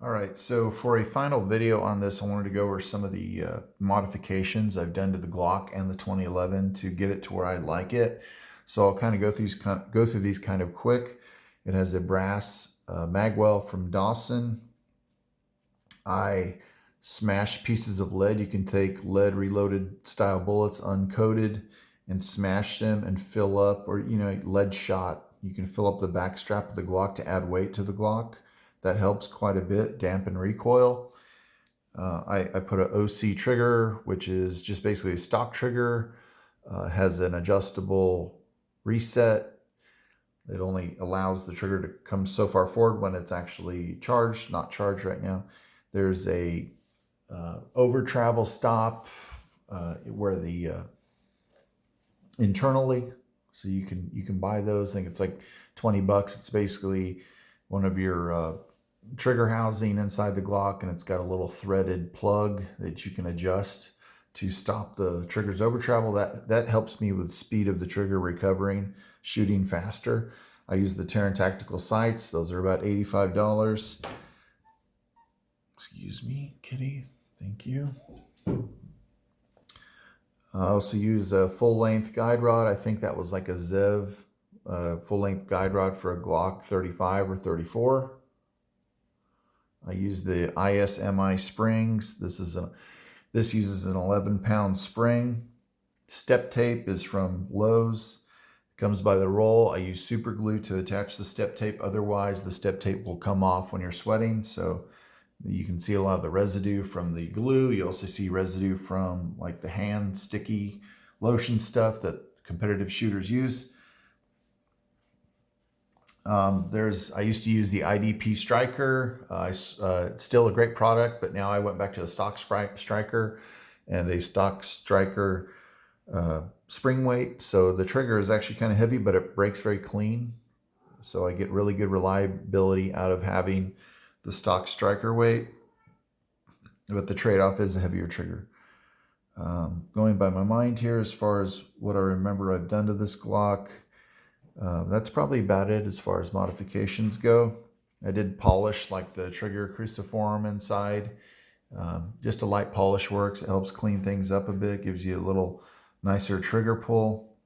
All right, so for a final video on this, I wanted to go over some of the modifications I've done to the Glock and the 2011 to get it to where I like it. So I'll kind of go through these kind of quick. It has a brass magwell from Dawson. I smashed pieces of lead. You can take lead reloaded style bullets uncoated and smash them and fill up, or lead shot. You can fill up the back strap of the Glock to add weight to the Glock. That helps quite a bit, dampen recoil. I put an OC trigger, which is just basically a stock trigger. Has an adjustable reset. It only allows the trigger to come so far forward when it's actually charged, not charged right now. There's a over travel stop where the internally, so you can buy those. I think it's like 20 bucks. It's basically one of your trigger housing inside the Glock, and it's got a little threaded plug that you can adjust to stop the trigger's over travel. That helps me with speed of the trigger, recovering, shooting faster. I use the Terran Tactical sights. Those are about $85. Excuse me, kitty. Thank you. I also use a full-length guide rod. I think that was like a Zev full-length guide rod for a Glock 35 or 34. I use the ISMI springs. This uses an 11-pound spring. Step tape is from Lowe's. It comes by the roll. I use super glue to attach the step tape. Otherwise, the step tape will come off when you're sweating. So you can see a lot of the residue from the glue. You also see residue from like the hand sticky lotion stuff that competitive shooters use. I used to use the IDP Striker. It's still a great product, but now I went back to a stock Striker and a stock Striker spring weight. So the trigger is actually kind of heavy, but it breaks very clean. So I get really good reliability out of having the stock Striker weight, but the trade-off is a heavier trigger. Going by my mind here as far as what I remember I've done to this Glock, that's probably about it as far as modifications go. I did polish like the trigger cruciform inside. Just a light polish works. It helps clean things up a bit, gives you a little nicer trigger pull.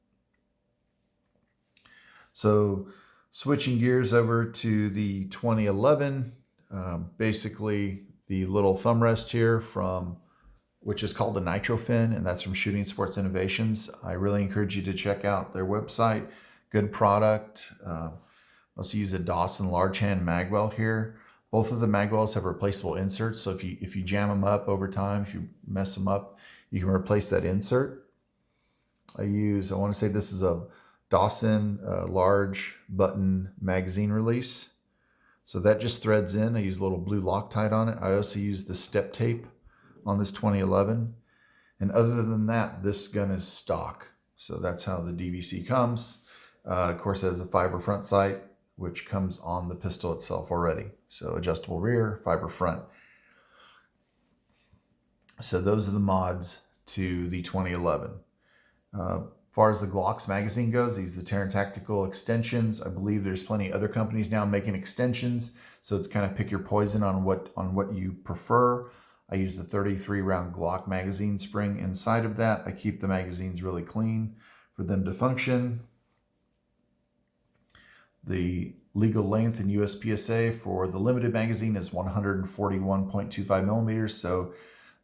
So switching gears over to the 2011, basically the little thumb rest here which is called a Nitro Fin, and that's from Shooting Sports Innovations. I really encourage you to check out their website. Good product. Also use a Dawson large hand magwell here. Both of the magwells have replaceable inserts, so if you jam them up over time, if you mess them up, you can replace that insert. I want to say this is a Dawson large button magazine release. So that just threads in. I use a little blue Loctite on it. I also use the step tape on this 2011. And other than that, this gun is stock. So that's how the DVC comes. Of course, it has a fiber front sight, which comes on the pistol itself already. So adjustable rear, fiber front. So those are the mods to the 2011. As far as the Glock's magazine goes, these are the Terran Tactical extensions. I believe there's plenty of other companies now making extensions, so it's kind of pick your poison on what you prefer. I use the 33 round Glock magazine spring inside of that. I keep the magazines really clean for them to function. The legal length in USPSA for the limited magazine is 141.25 millimeters, so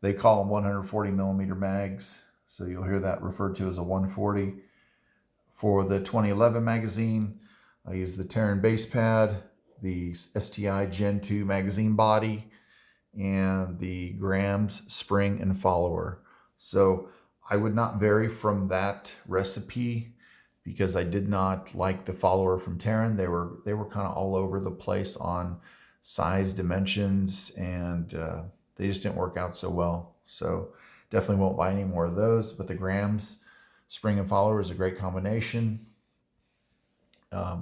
they call them 140 millimeter mags. So you'll hear that referred to as a 140. For the 2011 magazine, I use the Terran base pad, the STI Gen 2 magazine body, and the Grams spring and follower. So I would not vary from that recipe because I did not like the follower from Terran. They were kind of all over the place on size, dimensions, and they just didn't work out so well. So definitely won't buy any more of those, but the Grams spring and follower is a great combination. I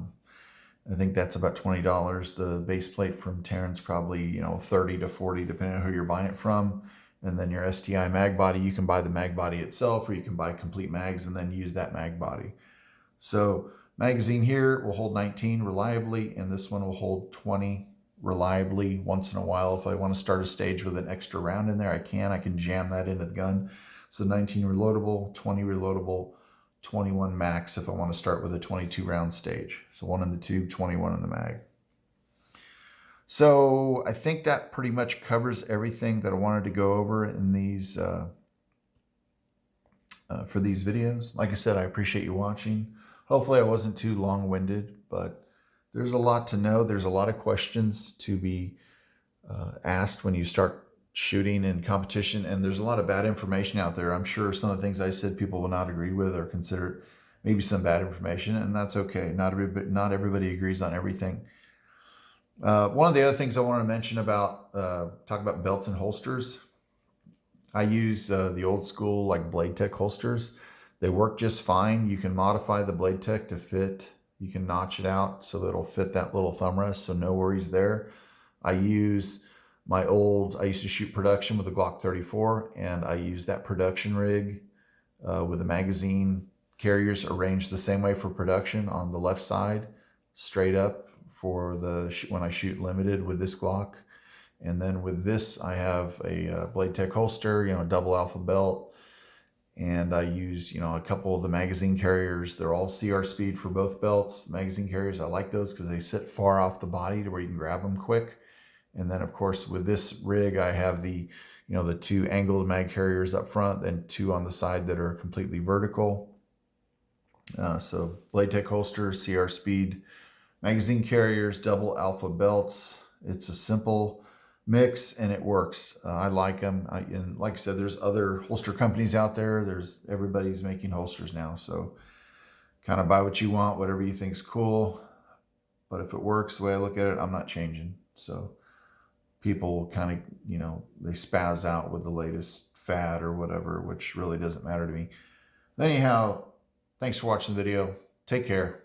think that's about $20. The base plate from Terran's probably 30 to 40 depending on who you're buying it from. And then your STI mag body, you can buy the mag body itself, or you can buy complete mags and then use that mag body. So magazine here will hold 19 reliably, and this one will hold 20 reliably once in a while. If I want to start a stage with an extra round in there, I can jam that into the gun. So 19 reloadable, 20 reloadable, 21 max if I want to start with a 22 round stage. So 1 in the tube, 21 in the mag. So I think that pretty much covers everything that I wanted to go over in these for these videos. Like I said, I appreciate you watching. Hopefully I wasn't too long-winded, but there's a lot to know. There's a lot of questions to be asked when you start shooting in competition, and there's a lot of bad information out there. I'm sure some of the things I said people will not agree with or consider maybe some bad information, and that's okay. Not everybody agrees on everything. One of the other things I wanted to mention about, talk about belts and holsters. I use the old school like Blade Tech holsters. They work just fine. You can modify the Blade Tech to fit. You can notch it out so that it'll fit that little thumb rest, so no worries there. I use I used to shoot production with a Glock 34, and I use that production rig with the magazine carriers arranged the same way for production on the left side, straight up for when I shoot limited with this Glock. And then with this, I have a Blade Tech holster, double alpha belt. And I use, a couple of the magazine carriers. They're all CR speed for both belts. Magazine carriers, I like those because they sit far off the body to where you can grab them quick. And then of course with this rig, I have the 2 angled mag carriers up front and 2 on the side that are completely vertical. So Blade Tech holster, CR speed, magazine carriers, double alpha belts. It's a simple mix and it works. I like them. And like I said, there's other holster companies out there. Everybody's making holsters now. So kind of buy what you want, whatever you think's cool. But if it works the way I look at it, I'm not changing. So people kind of, they spaz out with the latest fad or whatever, which really doesn't matter to me. Anyhow, thanks for watching the video. Take care.